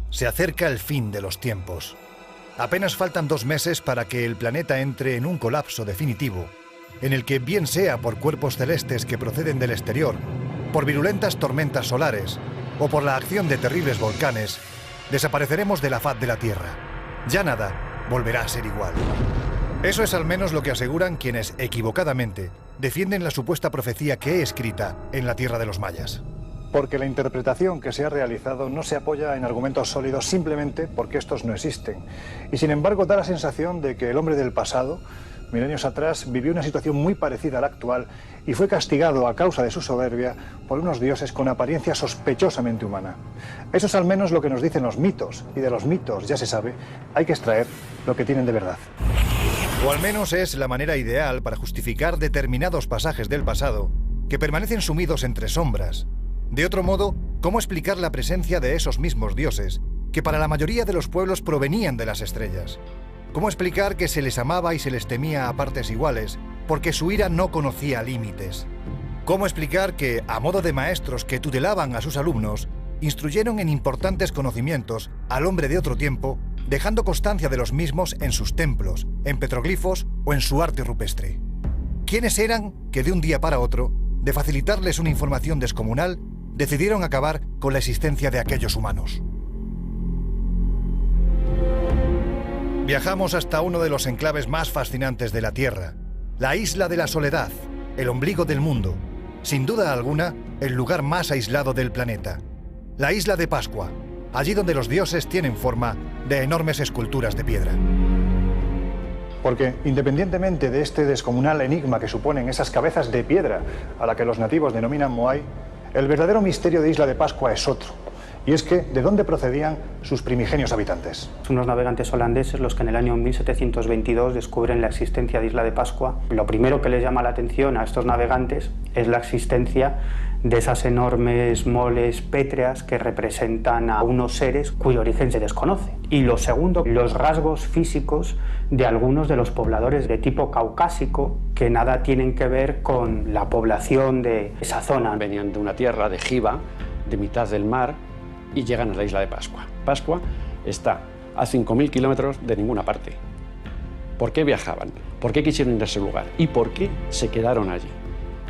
Se acerca el fin de los tiempos. Apenas faltan 2 meses para que el planeta entre en un colapso definitivo, en el que, bien sea por cuerpos celestes que proceden del exterior, por virulentas tormentas solares o por la acción de terribles volcanes, desapareceremos de la faz de la Tierra. Ya nada volverá a ser igual. Eso es al menos lo que aseguran quienes, equivocadamente, defienden la supuesta profecía que he escrita en la tierra de los mayas. Porque la interpretación que se ha realizado no se apoya en argumentos sólidos simplemente porque estos no existen. Y sin embargo da la sensación de que el hombre del pasado, milenios atrás, vivió una situación muy parecida a la actual y fue castigado a causa de su soberbia por unos dioses con apariencia sospechosamente humana. Eso es al menos lo que nos dicen los mitos, y de los mitos, ya se sabe, hay que extraer lo que tienen de verdad. O al menos es la manera ideal para justificar determinados pasajes del pasado que permanecen sumidos entre sombras. De otro modo, ¿cómo explicar la presencia de esos mismos dioses que para la mayoría de los pueblos provenían de las estrellas? ¿Cómo explicar que se les amaba y se les temía a partes iguales porque su ira no conocía límites? ¿Cómo explicar que, a modo de maestros que tutelaban a sus alumnos, instruyeron en importantes conocimientos al hombre de otro tiempo, dejando constancia de los mismos en sus templos, en petroglifos o en su arte rupestre? ¿Quiénes eran que de un día para otro, de facilitarles una información descomunal, decidieron acabar con la existencia de aquellos humanos? Viajamos hasta uno de los enclaves más fascinantes de la Tierra, la Isla de la Soledad, el ombligo del mundo, sin duda alguna, el lugar más aislado del planeta. La isla de Pascua, allí donde los dioses tienen forma de enormes esculturas de piedra. Porque, independientemente de este descomunal enigma que suponen esas cabezas de piedra a la que los nativos denominan Moai, el verdadero misterio de Isla de Pascua es otro. Y es que, ¿de dónde procedían sus primigenios habitantes? Unos navegantes holandeses los que en el año 1722 descubren la existencia de Isla de Pascua. Lo primero que les llama la atención a estos navegantes es la existencia de esas enormes moles pétreas que representan a unos seres cuyo origen se desconoce. Y lo segundo, los rasgos físicos de algunos de los pobladores de tipo caucásico que nada tienen que ver con la población de esa zona. Venían de una tierra de Giva, de mitad del mar, y llegan a la isla de Pascua. Pascua está a 5.000 kilómetros de ninguna parte. ¿Por qué viajaban? ¿Por qué quisieron ir a ese lugar? ¿Y por qué se quedaron allí?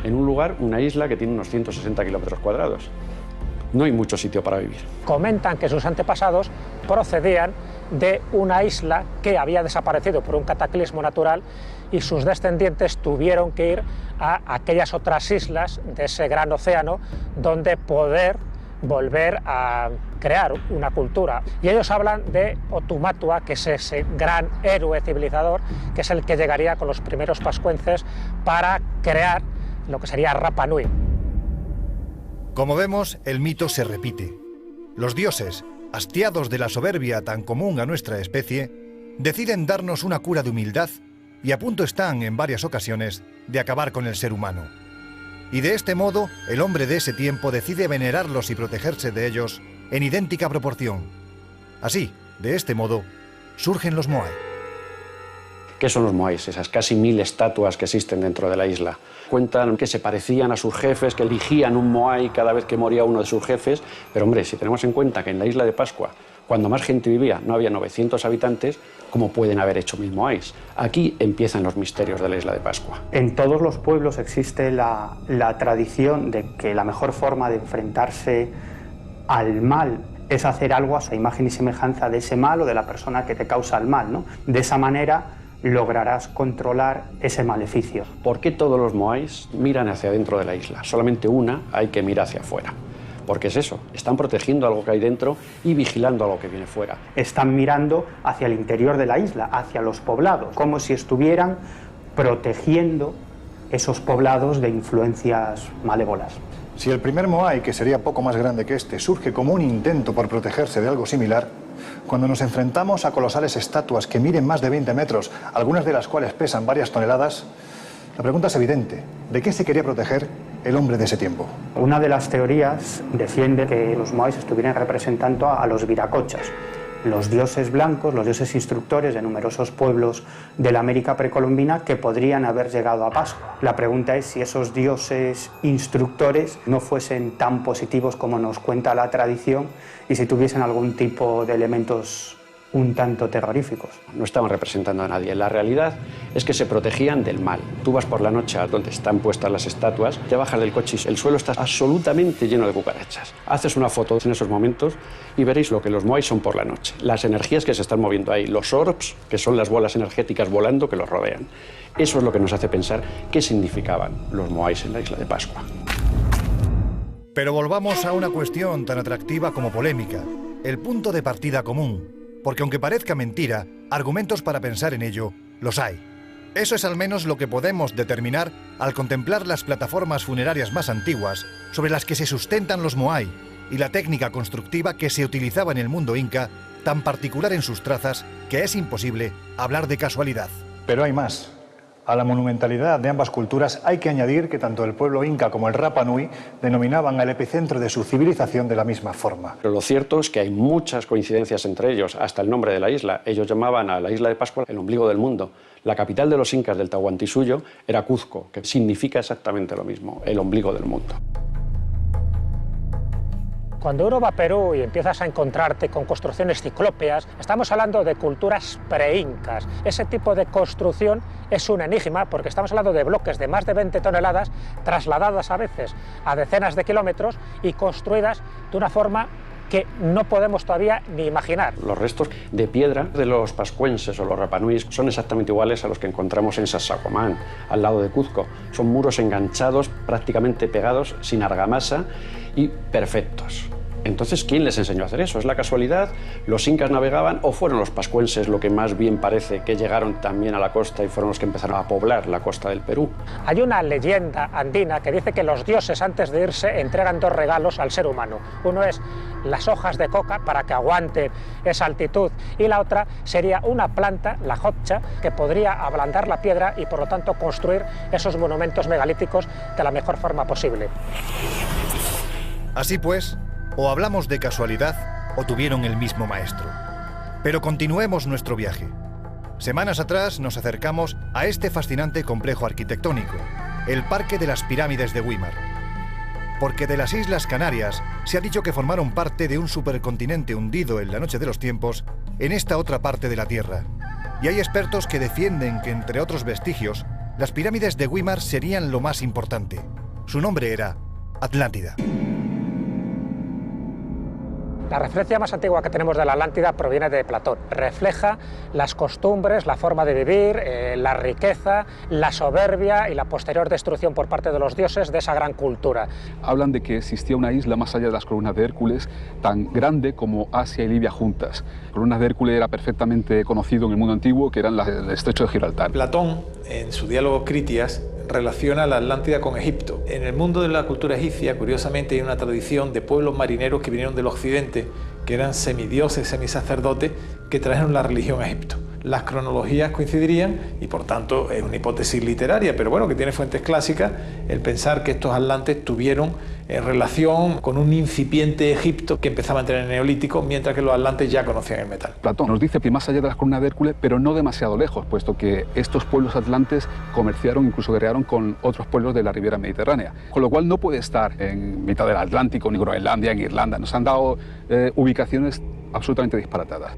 En un lugar, una isla que tiene unos 160 kilómetros cuadrados. No hay mucho sitio para vivir. Comentan que sus antepasados procedían de una isla que había desaparecido por un cataclismo natural y sus descendientes tuvieron que ir a aquellas otras islas de ese gran océano donde poder volver a crear una cultura. Y ellos hablan de Otumatua, que es ese gran héroe civilizador, que es el que llegaría con los primeros pascuenses para crear lo que sería Rapa Nui. Como vemos, el mito se repite. Los dioses, hastiados de la soberbia tan común a nuestra especie, deciden darnos una cura de humildad y a punto están, en varias ocasiones, de acabar con el ser humano. Y de este modo, el hombre de ese tiempo decide venerarlos y protegerse de ellos en idéntica proporción. Así, de este modo, surgen los Moai. ¿Qué son los Moais? Esas casi 1000 estatuas que existen dentro de la isla. Cuentan que se parecían a sus jefes, que eligían un Moai cada vez que moría uno de sus jefes. Pero hombre, si tenemos en cuenta que en la isla de Pascua, cuando más gente vivía, no había 900 habitantes, ¿cómo pueden haber hecho 1000 Moais? Aquí empiezan los misterios de la isla de Pascua. En todos los pueblos existe la tradición de que la mejor forma de enfrentarse al mal es hacer algo a esa imagen y semejanza de ese mal o de la persona que te causa el mal, ¿no? De esa manera lograrás controlar ese maleficio. ¿Por qué todos los Moais miran hacia dentro de la isla? Solamente una hay que mirar hacia afuera. Porque es eso, están protegiendo algo que hay dentro y vigilando algo que viene fuera. Están mirando hacia el interior de la isla, hacia los poblados, como si estuvieran protegiendo esos poblados de influencias malévolas. Si el primer Moai, que sería poco más grande que este, surge como un intento por protegerse de algo similar, cuando nos enfrentamos a colosales estatuas que miden más de 20 metros, algunas de las cuales pesan varias toneladas, la pregunta es evidente. ¿De qué se quería proteger el hombre de ese tiempo? Una de las teorías defiende que los Moais estuvieran representando a los viracochas. los dioses blancos, los dioses instructores de numerosos pueblos de la América precolombina que podrían haber llegado a Pascua. La pregunta es si esos dioses instructores no fuesen tan positivos como nos cuenta la tradición y si tuviesen algún tipo de elementos un tanto terroríficos. No estaban representando a nadie. La realidad es que se protegían del mal. Tú vas por la noche a donde están puestas las estatuas, te bajas del coche y el suelo está absolutamente lleno de cucarachas. Haces una foto en esos momentos y veréis lo que los moais son por la noche. Las energías que se están moviendo ahí, los orbs, que son las bolas energéticas volando que los rodean. Eso es lo que nos hace pensar qué significaban los moais en la isla de Pascua. Pero volvamos a una cuestión tan atractiva como polémica, el punto de partida común. Porque aunque parezca mentira, argumentos para pensar en ello los hay. Eso es al menos lo que podemos determinar al contemplar las plataformas funerarias más antiguas sobre las que se sustentan los moai y la técnica constructiva que se utilizaba en el mundo inca, tan particular en sus trazas que es imposible hablar de casualidad. Pero hay más. A la monumentalidad de ambas culturas hay que añadir que tanto el pueblo inca como el Rapa Nui denominaban al epicentro de su civilización de la misma forma. Pero lo cierto es que hay muchas coincidencias entre ellos, hasta el nombre de la isla. Ellos llamaban a la isla de Pascua el ombligo del mundo. La capital de los incas del Tahuantinsuyo era Cuzco, que significa exactamente lo mismo, el ombligo del mundo. Cuando uno va a Perú y empiezas a encontrarte con construcciones ciclópeas, estamos hablando de culturas pre-incas. Ese tipo de construcción es un enigma porque estamos hablando de bloques de más de 20 toneladas trasladadas a veces a decenas de kilómetros y construidas de una forma que no podemos todavía ni imaginar. Los restos de piedra de los pascuenses o los rapanuis son exactamente iguales a los que encontramos en Sacsayhuamán, al lado de Cuzco. Son muros enganchados, prácticamente pegados, sin argamasa y perfectos. Entonces, ¿quién les enseñó a hacer eso? ¿Es la casualidad? ¿Los incas navegaban o fueron los pascuenses, lo que más bien parece, que llegaron también a la costa y fueron los que empezaron a poblar la costa del Perú? Hay una leyenda andina que dice que los dioses antes de irse entregan dos regalos al ser humano. Uno es las hojas de coca para que aguanten esa altitud y la otra sería una planta, la hotcha, que podría ablandar la piedra y por lo tanto construir esos monumentos megalíticos de la mejor forma posible. Así pues, o hablamos de casualidad o tuvieron el mismo maestro. Pero continuemos nuestro viaje. Semanas atrás nos acercamos a este fascinante complejo arquitectónico, el Parque de las Pirámides de Güímar. Porque de las Islas Canarias se ha dicho que formaron parte de un supercontinente hundido en la noche de los tiempos en esta otra parte de la Tierra. Y hay expertos que defienden que, entre otros vestigios, las pirámides de Güímar serían lo más importante. Su nombre era Atlántida. La referencia más antigua que tenemos de la Atlántida proviene de Platón. Refleja las costumbres, la forma de vivir, la riqueza, la soberbia y la posterior destrucción por parte de los dioses de esa gran cultura. Hablan de que existía una isla más allá de las columnas de Hércules, tan grande como Asia y Libia juntas. Las columnas de Hércules era perfectamente conocido en el mundo antiguo, que eran el estrecho de Gibraltar. Platón, en su diálogo Critias, relaciona la Atlántida con Egipto. En el mundo de la cultura egipcia, curiosamente, hay una tradición de pueblos marineros que vinieron del occidente, que eran semidioses, semisacerdotes, que trajeron la religión a Egipto. Las cronologías coincidirían y por tanto es una hipótesis literaria, pero bueno, que tiene fuentes clásicas, el pensar que estos atlantes tuvieron relación con un incipiente Egipto que empezaba a entrar en el Neolítico, mientras que los atlantes ya conocían el metal. Platón nos dice que más allá de las columnas de Hércules, pero no demasiado lejos, puesto que estos pueblos atlantes comerciaron, incluso guerrearon con otros pueblos de la Riviera Mediterránea, con lo cual no puede estar en mitad del Atlántico, ni Groenlandia, en Irlanda. Nos han dado ubicaciones absolutamente disparatadas.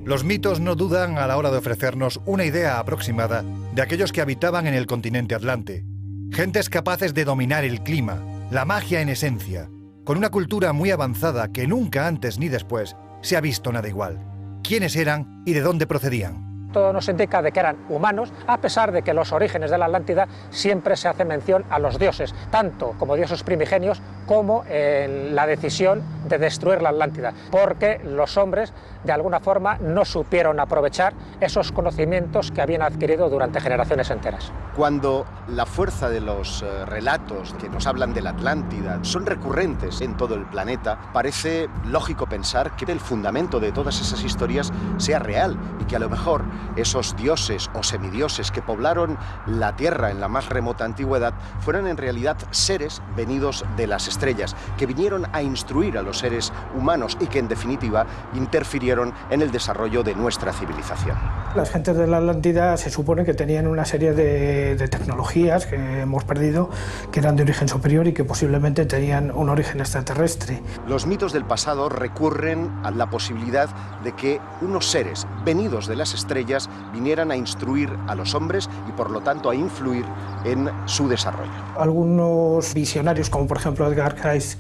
Los mitos no dudan a la hora de ofrecernos una idea aproximada de aquellos que habitaban en el continente atlante. Gentes capaces de dominar el clima, la magia en esencia, con una cultura muy avanzada que nunca antes ni después se ha visto nada igual. ¿Quiénes eran y de dónde procedían? Todo nos indica de que eran humanos, a pesar de que los orígenes de la Atlántida siempre se hace mención a los dioses, tanto como dioses primigenios como en la decisión de destruir la Atlántida, porque los hombres de alguna forma no supieron aprovechar esos conocimientos que habían adquirido durante generaciones enteras. Cuando la fuerza de los relatos que nos hablan de la Atlántida son recurrentes en todo el planeta, parece lógico pensar que el fundamento de todas esas historias sea real y que a lo mejor esos dioses o semidioses que poblaron la Tierra en la más remota antigüedad fueran en realidad seres venidos de las estrellas, que vinieron a instruir a los seres humanos y que en definitiva interfirieron en el desarrollo de nuestra civilización. Las gentes de la Atlántida se supone que tenían una serie de tecnologías que hemos perdido, que eran de origen superior y que posiblemente tenían un origen extraterrestre. Los mitos del pasado recurren a la posibilidad de que unos seres venidos de las estrellas vinieran a instruir a los hombres y por lo tanto a influir en su desarrollo. Algunos visionarios, como por ejemplo Edgar Cayce,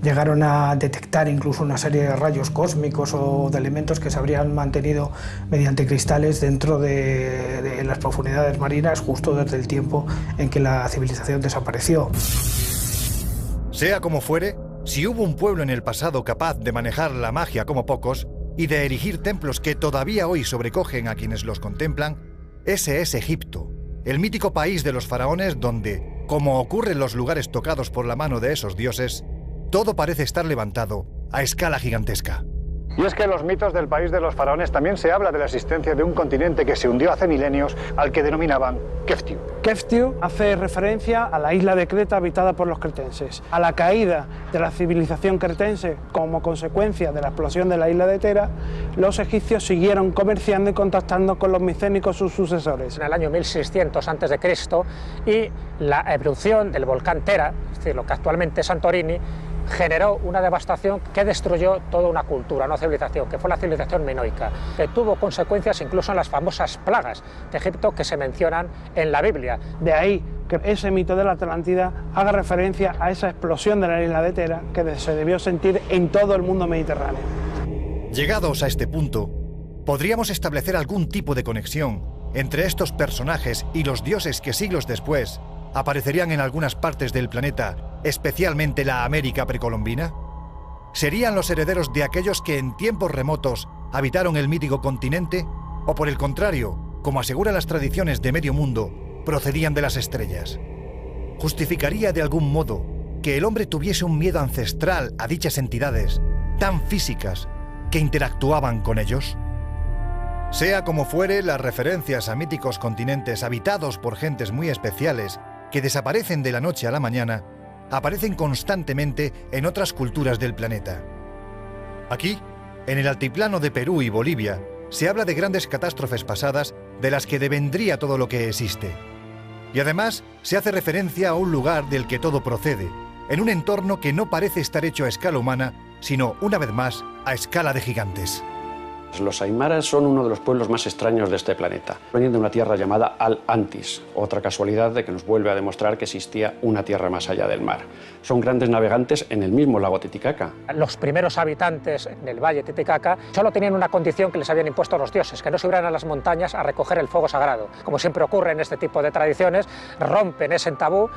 llegaron a detectar incluso una serie de rayos cósmicos o de elementos que se habrían mantenido mediante cristales dentro de las profundidades marinas justo desde el tiempo en que la civilización desapareció. Sea como fuere, si hubo un pueblo en el pasado capaz de manejar la magia como pocos y de erigir templos que todavía hoy sobrecogen a quienes los contemplan, ese es Egipto, el mítico país de los faraones donde, como ocurre en los lugares tocados por la mano de esos dioses, todo parece estar levantado a escala gigantesca. Y es que en los mitos del país de los faraones también se habla de la existencia de un continente que se hundió hace milenios al que denominaban Keftiu. Keftiu hace referencia a la isla de Creta habitada por los cretenses. A la caída de la civilización cretense como consecuencia de la explosión de la isla de Tera, los egipcios siguieron comerciando y contactando con los micénicos, sus sucesores. En el año 1600 a.C. y la erupción del volcán Tera, es decir, lo que actualmente es Santorini, generó una devastación que destruyó toda una cultura, una civilización, que fue la civilización minoica, que tuvo consecuencias incluso en las famosas plagas de Egipto que se mencionan en la Biblia. De ahí que ese mito de la Atlántida haga referencia a esa explosión de la isla de Tera que se debió sentir en todo el mundo mediterráneo. Llegados a este punto, podríamos establecer algún tipo de conexión entre estos personajes y los dioses que siglos después aparecerían en algunas partes del planeta, especialmente la América precolombina. ¿Serían los herederos de aquellos que en tiempos remotos habitaron el mítico continente? ¿O por el contrario, como aseguran las tradiciones de medio mundo, procedían de las estrellas? ¿Justificaría de algún modo que el hombre tuviese un miedo ancestral a dichas entidades tan físicas que interactuaban con ellos? Sea como fuere, las referencias a míticos continentes habitados por gentes muy especiales que desaparecen de la noche a la mañana, aparecen constantemente en otras culturas del planeta. Aquí, en el altiplano de Perú y Bolivia, se habla de grandes catástrofes pasadas de las que devendría todo lo que existe. Y además, se hace referencia a un lugar del que todo procede, en un entorno que no parece estar hecho a escala humana, sino, una vez más, a escala de gigantes. Los aymaras son uno de los pueblos más extraños de este planeta. Venían de una tierra llamada Al-Antis, otra casualidad de que nos vuelve a demostrar que existía una tierra más allá del mar. Son grandes navegantes en el mismo lago Titicaca. Los primeros habitantes del valle Titicaca solo tenían una condición que les habían impuesto los dioses, que no subieran a las montañas a recoger el fuego sagrado. Como siempre ocurre en este tipo de tradiciones, rompen ese tabú,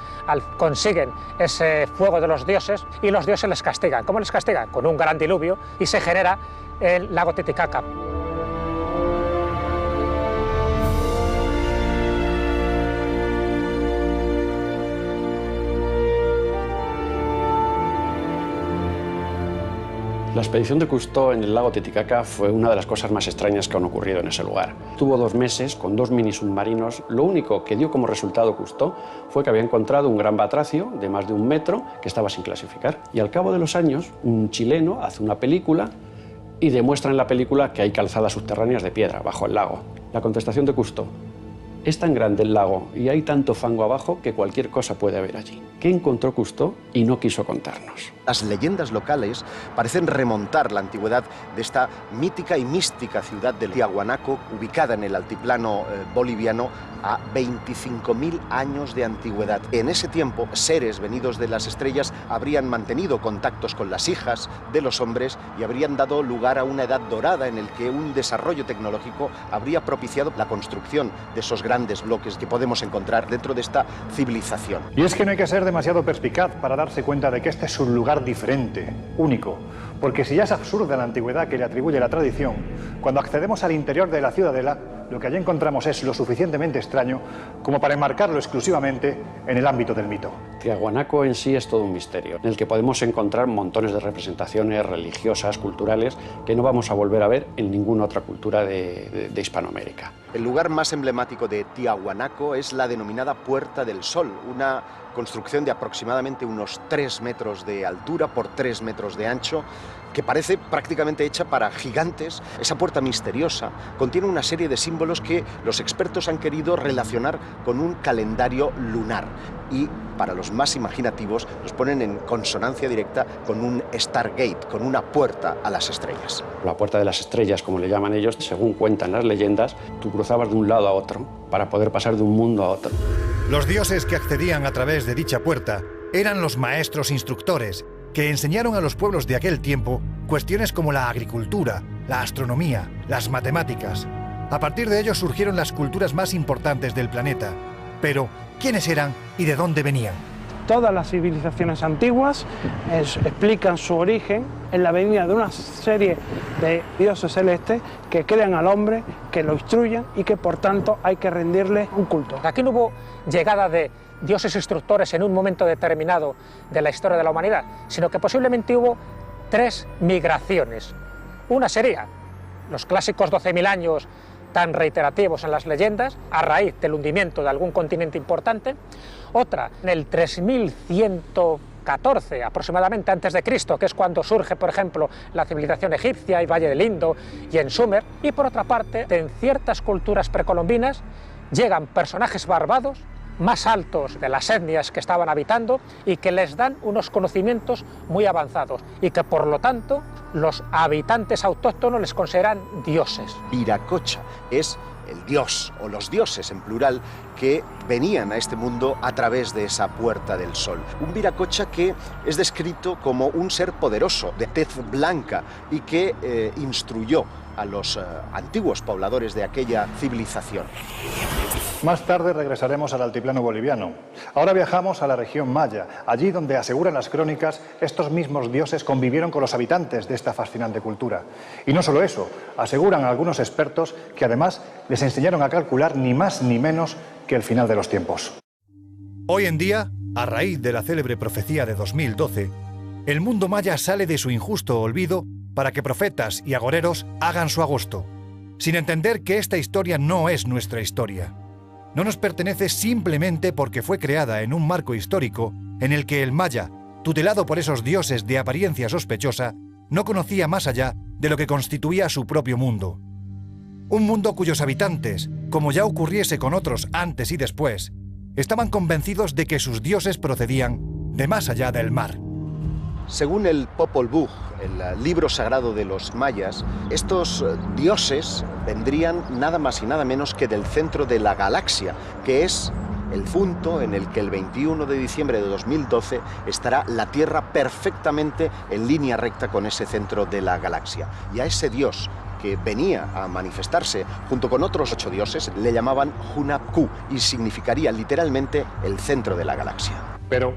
consiguen ese fuego de los dioses y los dioses les castigan. ¿Cómo les castigan? Con un gran diluvio y se genera el lago Titicaca. La expedición de Cousteau en el lago Titicaca fue una de las cosas más extrañas que han ocurrido en ese lugar. Tuvo 2 meses con 2 mini submarinos. Lo único que dio como resultado Cousteau fue que había encontrado un gran batracio de más de 1 metro que estaba sin clasificar. Y al cabo de los años, un chileno hace una película y demuestra en la película que hay calzadas subterráneas de piedra bajo el lago. La contestación de Cousteau: es tan grande el lago y hay tanto fango abajo que cualquier cosa puede haber allí. ¿Qué encontró Cousteau y no quiso contarnos? Las leyendas locales parecen remontar la antigüedad de esta mítica y mística ciudad de Tiahuanaco, ubicada en el altiplano boliviano, a 25.000 años de antigüedad. En ese tiempo, seres venidos de las estrellas habrían mantenido contactos con las hijas de los hombres y habrían dado lugar a una edad dorada en el que un desarrollo tecnológico habría propiciado la construcción de esos grandes bloques que podemos encontrar dentro de esta civilización. Y es que no hay que ser demasiado perspicaz para darse cuenta de que este es un lugar diferente, único, Porque si ya es absurda la antigüedad que le atribuye la tradición, cuando accedemos al interior de la ciudadela, lo que allí encontramos es lo suficientemente extraño como para enmarcarlo exclusivamente en el ámbito del mito. Tiahuanaco en sí es todo un misterio, en el que podemos encontrar montones de representaciones religiosas, culturales, que no vamos a volver a ver en ninguna otra cultura de Hispanoamérica. El lugar más emblemático de Tiahuanaco es la denominada Puerta del Sol, una construcción de aproximadamente unos 3 metros de altura por 3 metros de ancho, que parece prácticamente hecha para gigantes. Esa puerta misteriosa contiene una serie de símbolos que los expertos han querido relacionar con un calendario lunar y, para los más imaginativos, los ponen en consonancia directa con un Stargate, con una puerta a las estrellas. La puerta de las estrellas, como le llaman ellos, según cuentan las leyendas, tú cruzabas de un lado a otro para poder pasar de un mundo a otro. Los dioses que accedían a través de dicha puerta eran los maestros instructores, que enseñaron a los pueblos de aquel tiempo cuestiones como la agricultura, la astronomía, las matemáticas. A partir de ellos surgieron las culturas más importantes del planeta. Pero, ¿quiénes eran y de dónde venían? Todas las civilizaciones antiguas explican su origen en la venida de una serie de dioses celestes que crean al hombre, que lo instruyen y que por tanto hay que rendirle un culto. Aquí no hubo llegada de dioses instructores en un momento determinado de la historia de la humanidad, sino que posiblemente hubo 3 migraciones. Una sería los clásicos 12.000 años tan reiterativos en las leyendas, a raíz del hundimiento de algún continente importante. Otra, en el 3114 aproximadamente antes de Cristo, que es cuando surge, por ejemplo, la civilización egipcia y Valle del Indo y en Sumer. Y por otra parte, en ciertas culturas precolombinas llegan personajes barbados, más altos de las etnias que estaban habitando y que les dan unos conocimientos muy avanzados y que por lo tanto los habitantes autóctonos les consideran dioses. Viracocha es el dios o los dioses en plural que venían a este mundo a través de esa Puerta del Sol. Un Viracocha que es descrito como un ser poderoso, de tez blanca y que instruyó a los antiguos pobladores de aquella civilización. Más tarde regresaremos al altiplano boliviano. Ahora viajamos a la región maya, allí donde, aseguran las crónicas, estos mismos dioses convivieron con los habitantes de esta fascinante cultura. Y no solo eso, aseguran algunos expertos que además les enseñaron a calcular ni más ni menos que el final de los tiempos. Hoy en día, a raíz de la célebre profecía de 2012, el mundo maya sale de su injusto olvido para que profetas y agoreros hagan su agosto, sin entender que esta historia no es nuestra historia. No nos pertenece simplemente porque fue creada en un marco histórico en el que el maya, tutelado por esos dioses de apariencia sospechosa, no conocía más allá de lo que constituía su propio mundo. Un mundo cuyos habitantes, como ya ocurriese con otros antes y después, estaban convencidos de que sus dioses procedían de más allá del mar. Según el Popol Vuh, el libro sagrado de los mayas, estos dioses vendrían nada más y nada menos que del centro de la galaxia, que es el punto en el que el 21 de diciembre de 2012 estará la Tierra perfectamente en línea recta con ese centro de la galaxia. Y a ese dios que venía a manifestarse junto con otros 8 dioses le llamaban Hunab-Ku y significaría literalmente el centro de la galaxia. Pero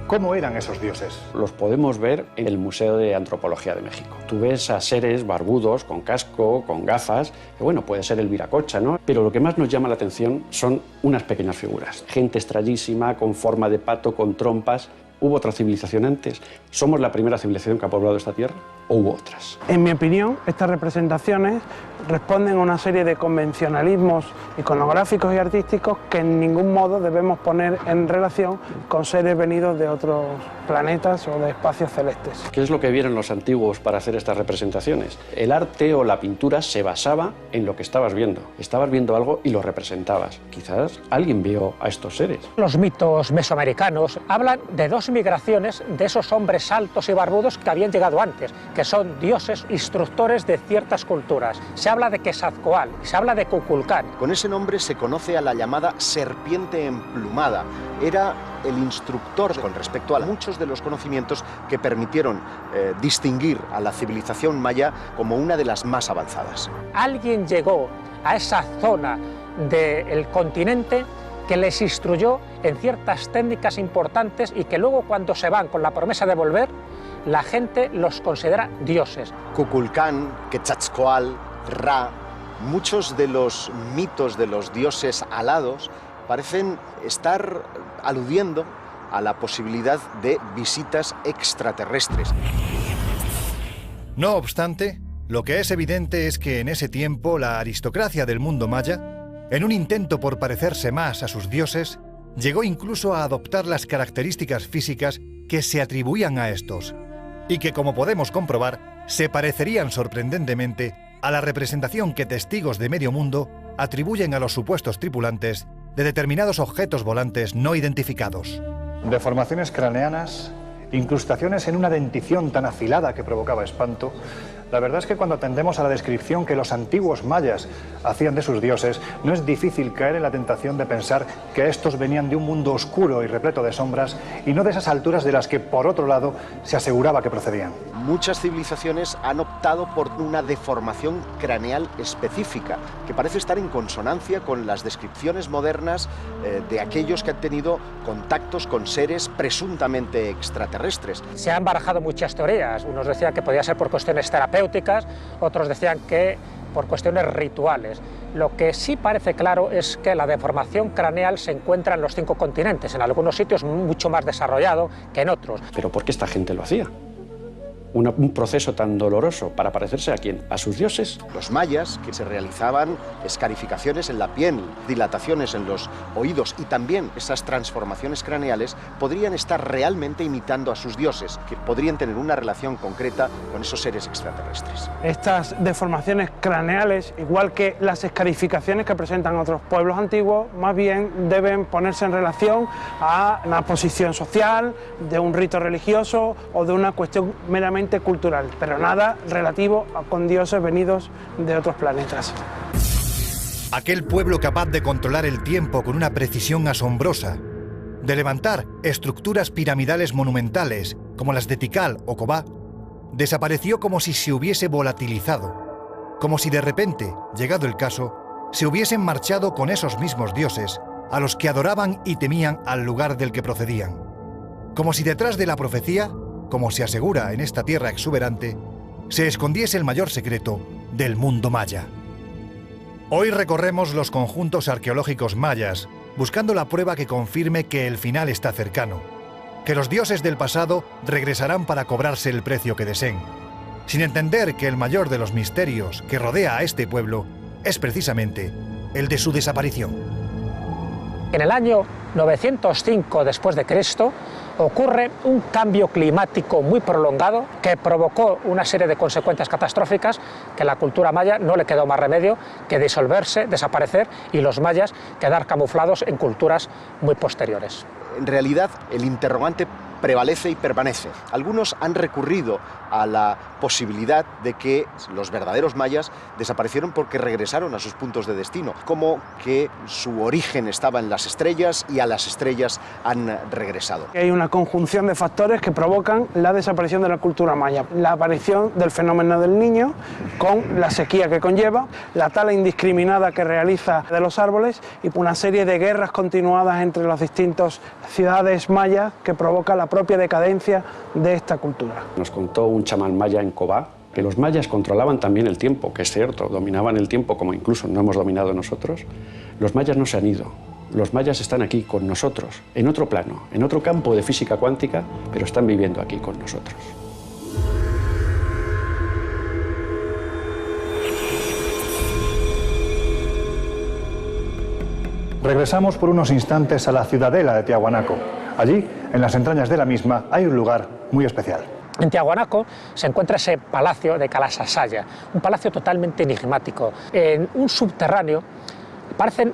¿cómo eran esos dioses? Los podemos ver en el Museo de Antropología de México. Tú ves a seres barbudos, con casco, con gafas, que bueno, puede ser el Viracocha, ¿no? Pero lo que más nos llama la atención son unas pequeñas figuras. Gente extrañísima, con forma de pato, con trompas. ¿Hubo otra civilización antes? ¿Somos la primera civilización que ha poblado esta tierra? ¿O hubo otras? En mi opinión, estas representaciones responden a una serie de convencionalismos iconográficos y artísticos que en ningún modo debemos poner en relación con seres venidos de otros planetas o de espacios celestes. ¿Qué es lo que vieron los antiguos para hacer estas representaciones? El arte o la pintura se basaba en lo que estabas viendo. Estabas viendo algo y lo representabas. Quizás alguien vio a estos seres. Los mitos mesoamericanos hablan de 2 migraciones de esos hombres altos y barbudos que habían llegado antes, que son dioses instructores de ciertas culturas. Se habla de Quetzalcóatl, se habla de Kukulcán. Con ese nombre se conoce a la llamada serpiente emplumada. Era el instructor con respecto a muchos de los conocimientos que permitieron distinguir a la civilización maya como una de las más avanzadas. Alguien llegó a esa zona del continente que les instruyó en ciertas técnicas importantes y que luego, cuando se van con la promesa de volver, la gente los considera dioses. Kukulcán, Quetzalcóatl, Ra, muchos de los mitos de los dioses alados parecen estar aludiendo a la posibilidad de visitas extraterrestres. No obstante, lo que es evidente es que en ese tiempo la aristocracia del mundo maya, en un intento por parecerse más a sus dioses, llegó incluso a adoptar las características físicas que se atribuían a estos, y que, como podemos comprobar, se parecerían sorprendentemente a la representación que testigos de medio mundo atribuyen a los supuestos tripulantes de determinados objetos volantes no identificados. Deformaciones craneanas, incrustaciones en una dentición tan afilada que provocaba espanto. La verdad es que cuando atendemos a la descripción que los antiguos mayas hacían de sus dioses, no es difícil caer en la tentación de pensar que estos venían de un mundo oscuro y repleto de sombras y no de esas alturas de las que, por otro lado, se aseguraba que procedían. Muchas civilizaciones han optado por una deformación craneal específica, que parece estar en consonancia con las descripciones modernas de aquellos que han tenido contactos con seres presuntamente extraterrestres. Se han barajado muchas teorías. Unos decían que podía ser por cuestiones terapéuticas, otros decían que por cuestiones rituales. Lo que sí parece claro es que la deformación craneal se encuentra en los 5 continentes, en algunos sitios mucho más desarrollado que en otros. ¿Pero por qué esta gente lo hacía? Un proceso tan doloroso para parecerse ¿a quién? ¿A sus dioses? Los mayas, que se realizaban escarificaciones en la piel, dilataciones en los oídos y también esas transformaciones craneales, podrían estar realmente imitando a sus dioses, que podrían tener una relación concreta con esos seres extraterrestres. Estas deformaciones craneales, igual que las escarificaciones que presentan otros pueblos antiguos, más bien deben ponerse en relación a una posición social, de un rito religioso o de una cuestión meramente cultural, pero nada relativo con dioses venidos de otros planetas. Aquel pueblo capaz de controlar el tiempo con una precisión asombrosa, de levantar estructuras piramidales monumentales como las de Tikal o Kobá, desapareció como si se hubiese volatilizado, como si de repente, llegado el caso, se hubiesen marchado con esos mismos dioses a los que adoraban y temían al lugar del que procedían, como si detrás de la profecía, como se asegura en esta tierra exuberante, se escondiese el mayor secreto del mundo maya. Hoy recorremos los conjuntos arqueológicos mayas, buscando la prueba que confirme que el final está cercano, que los dioses del pasado regresarán para cobrarse el precio que deseen, sin entender que el mayor de los misterios que rodea a este pueblo es precisamente el de su desaparición. En el año 905 después de Cristo ocurre un cambio climático muy prolongado que provocó una serie de consecuencias catastróficas que a la cultura maya no le quedó más remedio que disolverse, desaparecer y los mayas quedar camuflados en culturas muy posteriores. En realidad, el interrogante prevalece y permanece. Algunos han recurrido a la posibilidad de que los verdaderos mayas desaparecieron porque regresaron a sus puntos de destino, como que su origen estaba en las estrellas y a las estrellas han regresado. Hay una conjunción de factores que provocan la desaparición de la cultura maya. La aparición del fenómeno del Niño, con la sequía que conlleva, la tala indiscriminada que realiza de los árboles y una serie de guerras continuadas entre las distintas ciudades mayas que provoca la propia decadencia de esta cultura. Nos contó un chamán maya en Kobá que los mayas controlaban también el tiempo, que es cierto, dominaban el tiempo como incluso no hemos dominado nosotros. Los mayas no se han ido, los mayas están aquí con nosotros, en otro plano, en otro campo de física cuántica, pero están viviendo aquí con nosotros. Regresamos por unos instantes a la ciudadela de Tiahuanaco. Allí, en las entrañas de la misma, hay un lugar muy especial. En Tiahuanaco se encuentra ese palacio de Kalasasaya, un palacio totalmente enigmático. En un subterráneo aparecen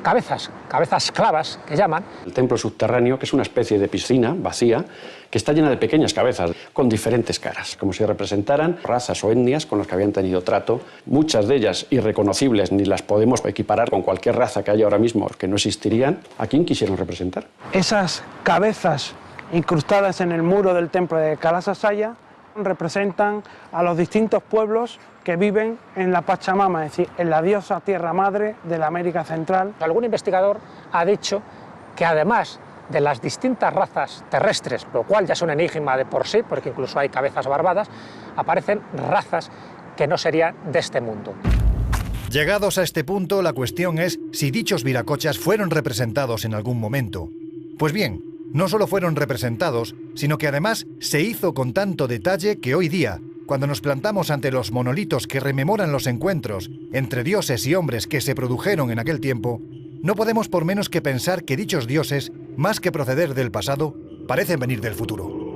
cabezas clavas que llaman. El templo subterráneo, que es una especie de piscina vacía, que está llena de pequeñas cabezas con diferentes caras, como si representaran razas o etnias con las que habían tenido trato. Muchas de ellas irreconocibles, ni las podemos equiparar con cualquier raza que haya ahora mismo, que no existirían. ¿A quién quisieron representar? Esas cabezas incrustadas en el muro del templo de Kalasasaya representan a los distintos pueblos que viven en la Pachamama, es decir, en la diosa tierra madre de la América Central. Algún investigador ha dicho que además de las distintas razas terrestres, lo cual ya es un enigma de por sí, porque incluso hay cabezas barbadas, aparecen razas que no serían de este mundo. Llegados a este punto, la cuestión es si dichos viracochas fueron representados en algún momento. Pues bien, no solo fueron representados, sino que además se hizo con tanto detalle que hoy día, cuando nos plantamos ante los monolitos que rememoran los encuentros entre dioses y hombres que se produjeron en aquel tiempo, no podemos por menos que pensar que dichos dioses, más que proceder del pasado, parecen venir del futuro.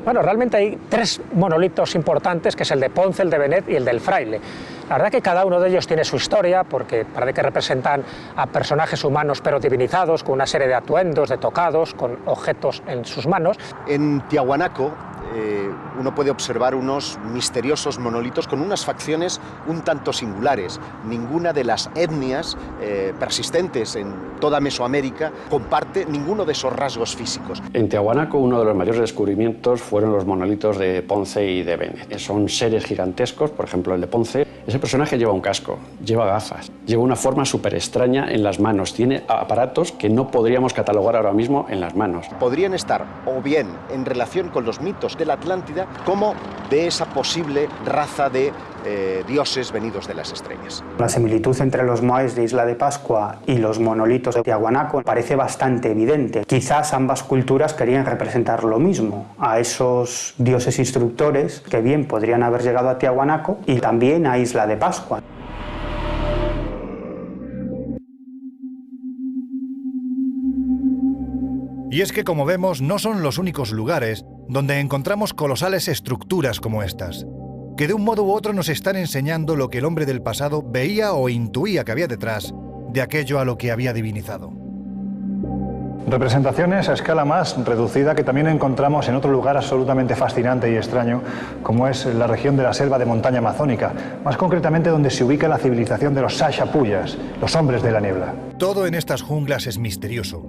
Bueno, realmente hay tres monolitos importantes, que es el de Ponce, el de Benet y el del Fraile. La verdad que cada uno de ellos tiene su historia, porque parece que representan a personajes humanos pero divinizados, con una serie de atuendos, de tocados, con objetos en sus manos. En Tiahuanaco uno puede observar unos misteriosos monolitos con unas facciones un tanto singulares. Ninguna de las etnias persistentes en toda Mesoamérica comparte ninguno de esos rasgos físicos. En Tiahuanaco uno de los mayores descubrimientos fueron los monolitos de Ponce y de Benet. Son seres gigantescos, por ejemplo el de Ponce. Ese personaje lleva un casco, lleva gafas, lleva una forma súper extraña en las manos, tiene aparatos que no podríamos catalogar ahora mismo en las manos. Podrían estar o bien en relación con los mitos de la Atlántida, como de esa posible raza de dioses venidos de las estrellas. La similitud entre los moais de Isla de Pascua y los monolitos de Tiahuanaco parece bastante evidente. Quizás ambas culturas querían representar lo mismo, a esos dioses instructores que bien podrían haber llegado a Tiahuanaco y también a Isla de Pascua. Y es que, como vemos, no son los únicos lugares donde encontramos colosales estructuras como estas, que de un modo u otro nos están enseñando lo que el hombre del pasado veía o intuía que había detrás de aquello a lo que había divinizado. Representaciones a escala más reducida que también encontramos en otro lugar absolutamente fascinante y extraño, como es la región de la selva de montaña amazónica, más concretamente donde se ubica la civilización de los Sashapuyas, los hombres de la niebla. Todo en estas junglas es misterioso.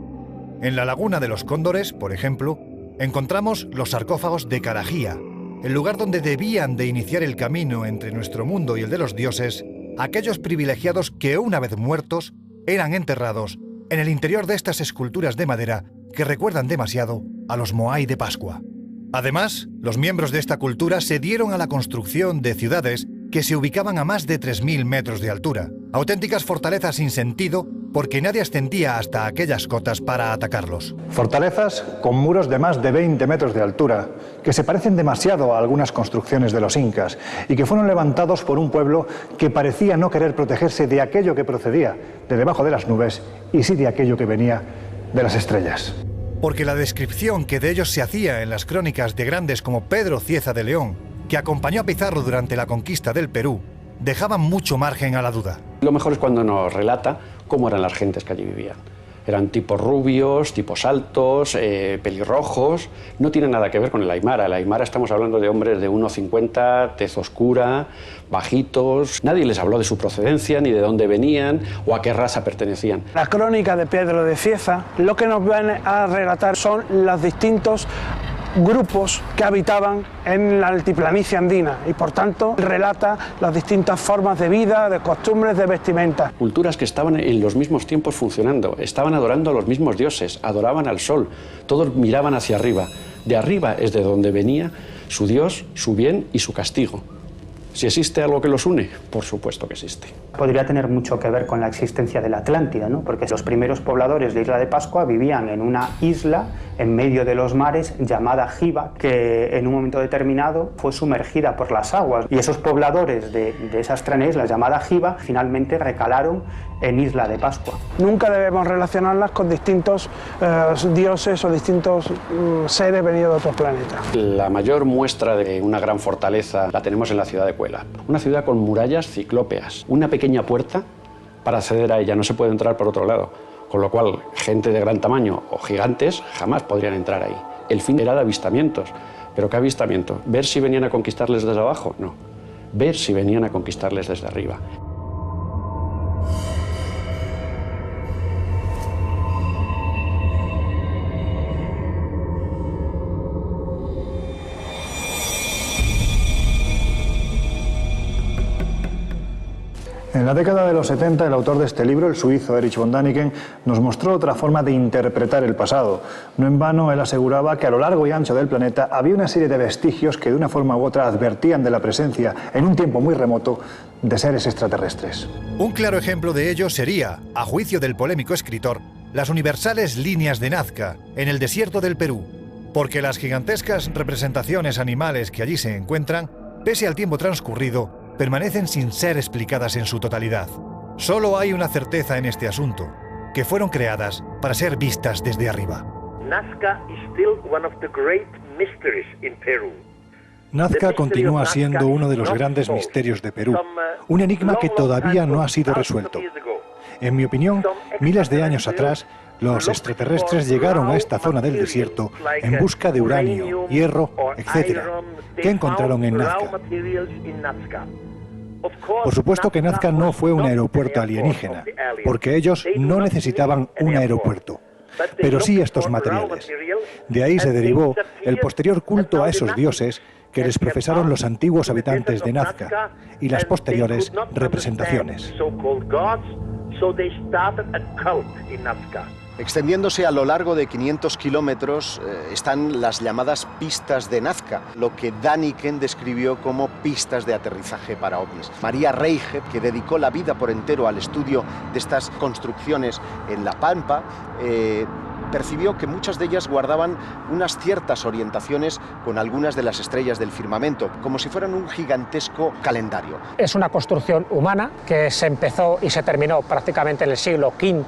En la laguna de los Cóndores, por ejemplo, encontramos los sarcófagos de Carajía, el lugar donde debían de iniciar el camino entre nuestro mundo y el de los dioses, aquellos privilegiados que, una vez muertos, eran enterrados en el interior de estas esculturas de madera que recuerdan demasiado a los Moai de Pascua. Además, los miembros de esta cultura se dieron a la construcción de ciudades que se ubicaban a más de 3.000 metros de altura, auténticas fortalezas sin sentido porque nadie ascendía hasta aquellas cotas para atacarlos. Fortalezas con muros de más de 20 metros de altura, que se parecen demasiado a algunas construcciones de los incas y que fueron levantados por un pueblo que parecía no querer protegerse de aquello que procedía de debajo de las nubes y sí de aquello que venía de las estrellas. Porque la descripción que de ellos se hacía en las crónicas de grandes como Pedro Cieza de León, que acompañó a Pizarro durante la conquista del Perú, dejaban mucho margen a la duda. Lo mejor es cuando nos relata cómo eran las gentes que allí vivían. Eran tipos rubios, tipos altos, pelirrojos. No tiene nada que ver con el aymara. El aymara estamos hablando de hombres de 1,50, tez oscura, bajitos. Nadie les habló de su procedencia, ni de dónde venían o a qué raza pertenecían. La crónica de Pedro de Cieza lo que nos van a relatar son los distintos grupos que habitaban en la altiplanicie andina y por tanto relata las distintas formas de vida, de costumbres, de vestimenta. Culturas que estaban en los mismos tiempos funcionando, estaban adorando a los mismos dioses, adoraban al sol, todos miraban hacia arriba. De arriba es de donde venía su dios, su bien y su castigo. ¿Si existe algo que los une? Por supuesto que existe. Podría tener mucho que ver con la existencia de la Atlántida, ¿no? Porque los primeros pobladores de Isla de Pascua vivían en una isla en medio de los mares llamada Giva, que en un momento determinado fue sumergida por las aguas. Y esos pobladores de esa extraña isla llamada Giva finalmente recalaron en Isla de Pascua. Nunca debemos relacionarlas con distintos dioses o distintos seres venidos de otros planetas. La mayor muestra de una gran fortaleza la tenemos en la ciudad de Cuela. Una ciudad con murallas ciclópeas, una pequeña puerta para acceder a ella, no se puede entrar por otro lado, con lo cual gente de gran tamaño o gigantes jamás podrían entrar ahí. El fin era de avistamientos, pero ¿qué avistamiento? ¿Ver si venían a conquistarles desde abajo? No, ver si venían a conquistarles desde arriba. En la década de los 70, el autor de este libro, el suizo Erich von Däniken, nos mostró otra forma de interpretar el pasado. No en vano, él aseguraba que a lo largo y ancho del planeta había una serie de vestigios que de una forma u otra advertían de la presencia, en un tiempo muy remoto, de seres extraterrestres. Un claro ejemplo de ello sería, a juicio del polémico escritor, las universales líneas de Nazca, en el desierto del Perú, porque las gigantescas representaciones animales que allí se encuentran, pese al tiempo transcurrido, permanecen sin ser explicadas en su totalidad. Solo hay una certeza en este asunto, que fueron creadas para ser vistas desde arriba. Nazca is still one of the great mysteries in Peru. Nazca continúa siendo uno de los grandes misterios de Perú, un enigma que todavía no ha sido resuelto. En mi opinión, miles de años atrás, los extraterrestres llegaron a esta zona del desierto en busca de uranio, hierro, etc., que encontraron en Nazca. Por supuesto que Nazca no fue un aeropuerto alienígena, porque ellos no necesitaban un aeropuerto, pero sí estos materiales. De ahí se derivó el posterior culto a esos dioses que les profesaron los antiguos habitantes de Nazca y las posteriores representaciones. Extendiéndose a lo largo de 500 kilómetros están las llamadas pistas de Nazca, lo que Däniken describió como pistas de aterrizaje para ovnis. María Reiche, que dedicó la vida por entero al estudio de estas construcciones en La Pampa, percibió que muchas de ellas guardaban unas ciertas orientaciones con algunas de las estrellas del firmamento, como si fueran un gigantesco calendario. Es una construcción humana que se empezó y se terminó prácticamente en el siglo V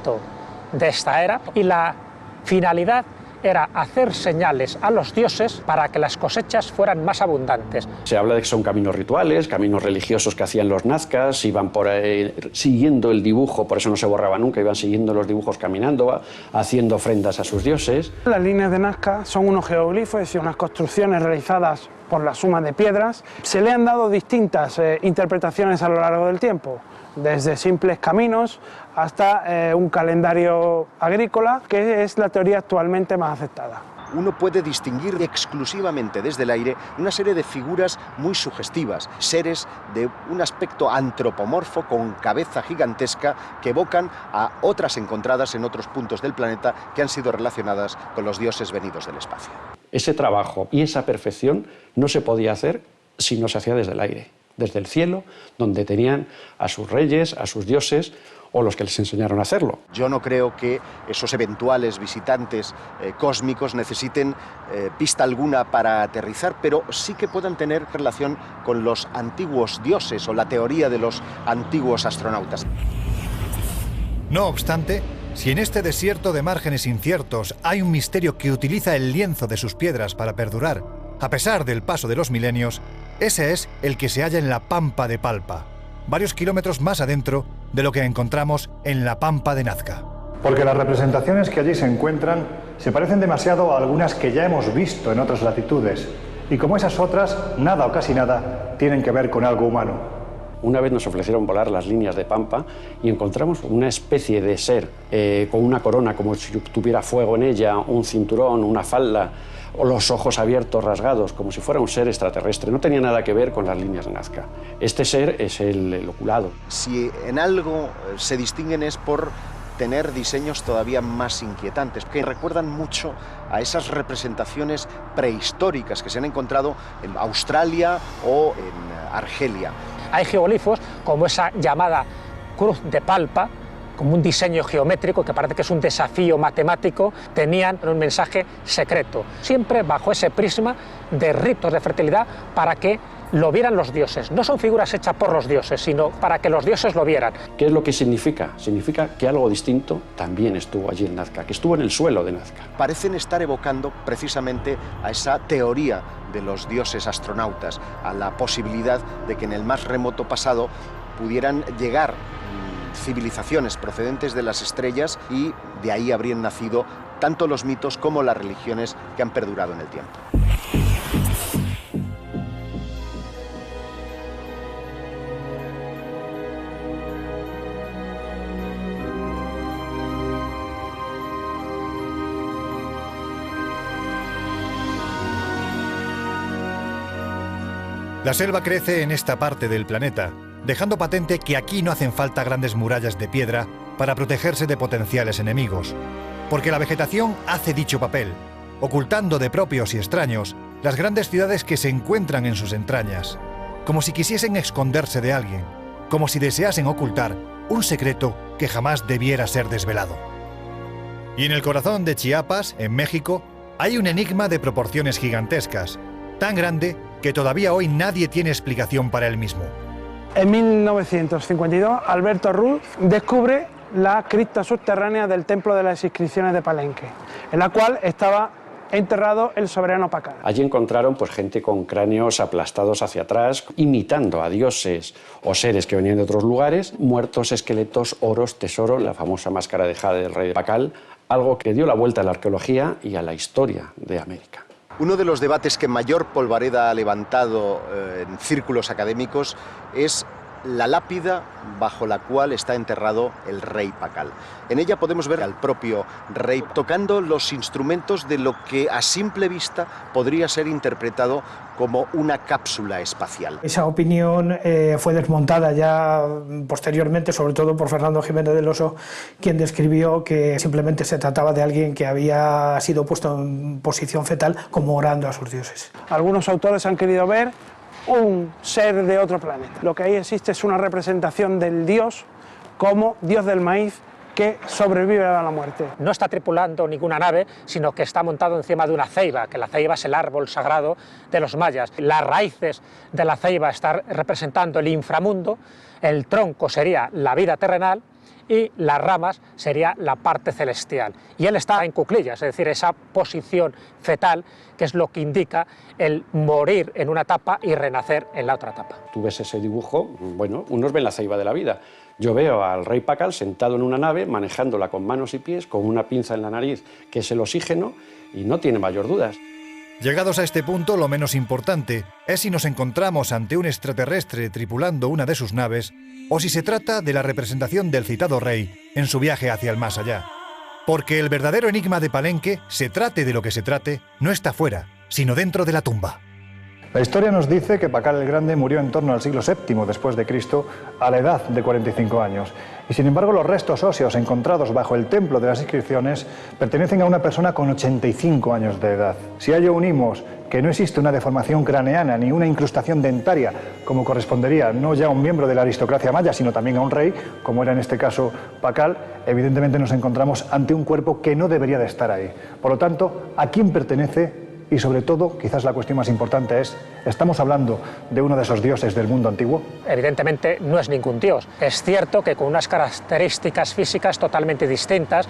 de esta era, y la finalidad era hacer señales a los dioses para que las cosechas fueran más abundantes. Se habla de que son caminos rituales, caminos religiosos que hacían los nazcas, iban por ahí siguiendo el dibujo, por eso no se borraba nunca, iban siguiendo los dibujos caminando, haciendo ofrendas a sus dioses. Las líneas de Nazca son unos geoglifos y unas construcciones realizadas por la suma de piedras. Se le han dado distintas interpretaciones a lo largo del tiempo, desde simples caminos hasta un calendario agrícola, que es la teoría actualmente más aceptada. Uno puede distinguir exclusivamente desde el aire una serie de figuras muy sugestivas, seres de un aspecto antropomorfo con cabeza gigantesca que evocan a otras encontradas en otros puntos del planeta que han sido relacionadas con los dioses venidos del espacio. Ese trabajo y esa perfección no se podía hacer si no se hacía desde el aire, desde el cielo, donde tenían a sus reyes, a sus dioses, o los que les enseñaron a hacerlo. Yo no creo que esos eventuales visitantes cósmicos necesiten pista alguna para aterrizar, pero sí que puedan tener relación con los antiguos dioses o la teoría de los antiguos astronautas. No obstante, si en este desierto de márgenes inciertos hay un misterio que utiliza el lienzo de sus piedras para perdurar, a pesar del paso de los milenios, ese es el que se halla en la Pampa de Palpa, varios kilómetros más adentro de lo que encontramos en la Pampa de Nazca. Porque las representaciones que allí se encuentran se parecen demasiado a algunas que ya hemos visto en otras latitudes, y como esas otras, nada o casi nada tienen que ver con algo humano. Una vez nos ofrecieron volar las líneas de Pampa y encontramos una especie de ser con una corona como si tuviera fuego en ella, un cinturón, una falda, o los ojos abiertos, rasgados, como si fuera un ser extraterrestre. No tenía nada que ver con las líneas de Nazca. Este ser es el oculado. Si en algo se distinguen es por tener diseños todavía más inquietantes, que recuerdan mucho a esas representaciones prehistóricas que se han encontrado en Australia o en Argelia. Hay geoglifos como esa llamada cruz de Palpa, como un diseño geométrico que parece que es un desafío matemático, tenían un mensaje secreto, siempre bajo ese prisma de ritos de fertilidad para que lo vieran los dioses. No son figuras hechas por los dioses, sino para que los dioses lo vieran. ¿Qué es lo que significa? Significa que algo distinto también estuvo allí en Nazca, que estuvo en el suelo de Nazca. Parecen estar evocando precisamente a esa teoría de los dioses astronautas, a la posibilidad de que en el más remoto pasado pudieran llegar civilizaciones procedentes de las estrellas y de ahí habrían nacido tanto los mitos como las religiones que han perdurado en el tiempo. La selva crece en esta parte del planeta, dejando patente que aquí no hacen falta grandes murallas de piedra para protegerse de potenciales enemigos, porque la vegetación hace dicho papel, ocultando de propios y extraños las grandes ciudades que se encuentran en sus entrañas, como si quisiesen esconderse de alguien, como si deseasen ocultar un secreto que jamás debiera ser desvelado. Y en el corazón de Chiapas, en México, hay un enigma de proporciones gigantescas, tan grande que todavía hoy nadie tiene explicación para él mismo. En 1952, Alberto Ruz descubre la cripta subterránea del Templo de las Inscripciones de Palenque, en la cual estaba enterrado el soberano Pacal. Allí encontraron pues, gente con cráneos aplastados hacia atrás, imitando a dioses o seres que venían de otros lugares, muertos, esqueletos, oros, tesoro, la famosa máscara de jade del rey Pacal, algo que dio la vuelta a la arqueología y a la historia de América. Uno de los debates que mayor polvareda ha levantado en círculos académicos es la lápida bajo la cual está enterrado el rey Pacal. En ella podemos ver al propio rey tocando los instrumentos de lo que a simple vista podría ser interpretado como una cápsula espacial. Esa opinión fue desmontada ya posteriormente, sobre todo por Fernando Jiménez del Oso, quien describió que simplemente se trataba de alguien que había sido puesto en posición fetal como orando a sus dioses. Algunos autores han querido ver un ser de otro planeta. Lo que ahí existe es una representación del dios como dios del maíz que sobrevive a la muerte. No está tripulando ninguna nave, sino que está montado encima de una ceiba, que la ceiba es el árbol sagrado de los mayas. Las raíces de la ceiba están representando el inframundo, el tronco sería la vida terrenal y las ramas sería la parte celestial. Y él está en cuclillas, es decir, esa posición fetal que es lo que indica el morir en una etapa y renacer en la otra etapa. Tú ves ese dibujo, bueno, unos ven la ceiba de la vida. Yo veo al rey Pacal sentado en una nave, manejándola con manos y pies, con una pinza en la nariz, que es el oxígeno, y no tiene mayor dudas. Llegados a este punto, lo menos importante es si nos encontramos ante un extraterrestre tripulando una de sus naves o si se trata de la representación del citado rey en su viaje hacia el más allá. Porque el verdadero enigma de Palenque, se trate de lo que se trate, no está fuera, sino dentro de la tumba. La historia nos dice que Pacal el Grande murió en torno al siglo VII después de Cristo, a la edad de 45 años. Y sin embargo, los restos óseos encontrados bajo el Templo de las Inscripciones pertenecen a una persona con 85 años de edad. Si a ello unimos que no existe una deformación craneana ni una incrustación dentaria, como correspondería no ya a un miembro de la aristocracia maya, sino también a un rey, como era en este caso Pacal, evidentemente nos encontramos ante un cuerpo que no debería de estar ahí. Por lo tanto, ¿a quién pertenece? Y sobre todo, quizás la cuestión más importante es, ¿estamos hablando de uno de esos dioses del mundo antiguo? Evidentemente no es ningún dios. Es cierto que con unas características físicas totalmente distintas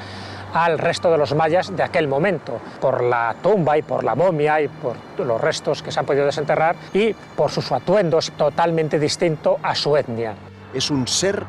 al resto de los mayas de aquel momento, por la tumba y por la momia y por los restos que se han podido desenterrar y por sus atuendos totalmente distinto a su etnia. Es un ser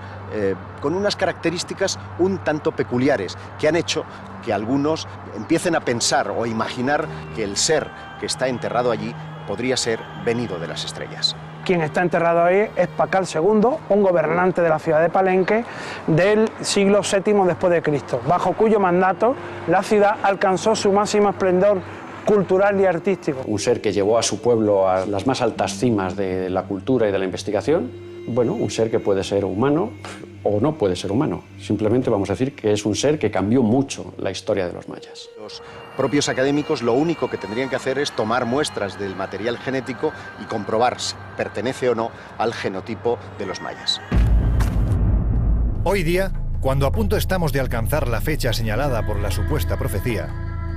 con unas características un tanto peculiares que han hecho que algunos empiecen a pensar o a imaginar que el ser que está enterrado allí podría ser venido de las estrellas. Quien está enterrado ahí es Pacal II, un gobernante de la ciudad de Palenque del siglo VII después de Cristo, bajo cuyo mandato la ciudad alcanzó su máximo esplendor cultural y artístico. Un ser que llevó a su pueblo a las más altas cimas de la cultura y de la investigación. Bueno, un ser que puede ser humano o no puede ser humano. Simplemente vamos a decir que es un ser que cambió mucho la historia de los mayas. Los propios académicos lo único que tendrían que hacer es tomar muestras del material genético y comprobar si pertenece o no al genotipo de los mayas. Hoy día, cuando a punto estamos de alcanzar la fecha señalada por la supuesta profecía,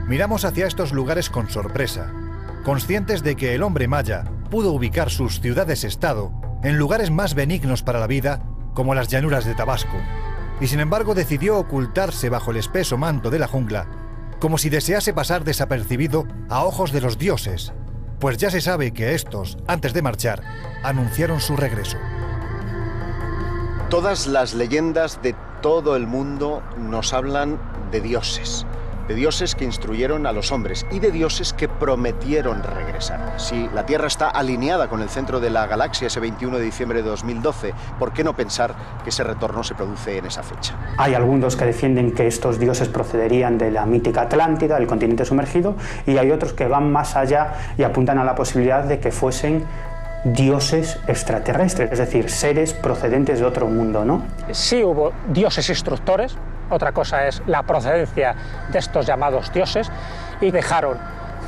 miramos hacia estos lugares con sorpresa, conscientes de que el hombre maya pudo ubicar sus ciudades-estado en lugares más benignos para la vida, como las llanuras de Tabasco, y sin embargo decidió ocultarse bajo el espeso manto de la jungla, como si desease pasar desapercibido a ojos de los dioses, pues ya se sabe que estos, antes de marchar, anunciaron su regreso. Todas las leyendas de todo el mundo nos hablan de dioses que instruyeron a los hombres y de dioses que prometieron regresar. Si la Tierra está alineada con el centro de la galaxia ese 21 de diciembre de 2012, ¿por qué no pensar que ese retorno se produce en esa fecha? Hay algunos que defienden que estos dioses procederían de la mítica Atlántida, del continente sumergido, y hay otros que van más allá y apuntan a la posibilidad de que fuesen dioses extraterrestres, es decir, seres procedentes de otro mundo, ¿no? Sí hubo dioses instructores, otra cosa es la procedencia de estos llamados dioses, y dejaron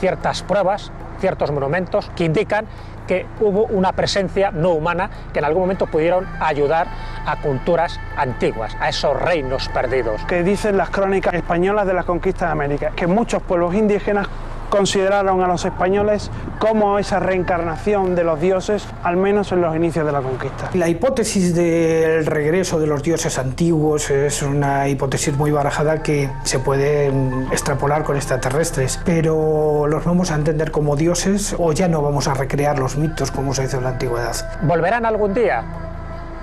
ciertas pruebas, ciertos monumentos que indican que hubo una presencia no humana que en algún momento pudieron ayudar a culturas antiguas, a esos reinos perdidos. Que dicen las crónicas españolas de la conquista de América, que muchos pueblos indígenas consideraron a los españoles como esa reencarnación de los dioses, al menos en los inicios de la conquista. La hipótesis del regreso de los dioses antiguos es una hipótesis muy barajada que se puede extrapolar con extraterrestres, pero los vamos a entender como dioses o ya no vamos a recrear los mitos como se hizo en la antigüedad. ¿Volverán algún día?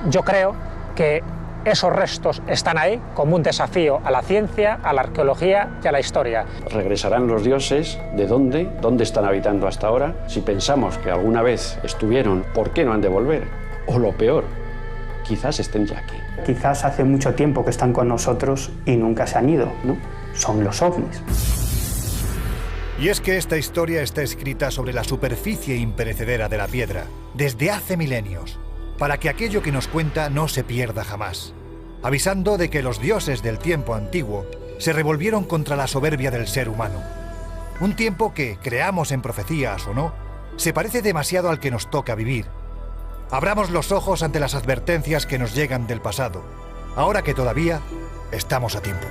Yo creo que esos restos están ahí como un desafío a la ciencia, a la arqueología y a la historia. ¿Regresarán los dioses? ¿De dónde? ¿Dónde están habitando hasta ahora? Si pensamos que alguna vez estuvieron, ¿por qué no han de volver? O lo peor, quizás estén ya aquí. Quizás hace mucho tiempo que están con nosotros y nunca se han ido, ¿no? Son los ovnis. Y es que esta historia está escrita sobre la superficie imperecedera de la piedra, desde hace milenios, para que aquello que nos cuenta no se pierda jamás, avisando de que los dioses del tiempo antiguo se revolvieron contra la soberbia del ser humano. Un tiempo que, creamos en profecías o no, se parece demasiado al que nos toca vivir. Abramos los ojos ante las advertencias que nos llegan del pasado, ahora que todavía estamos a tiempo.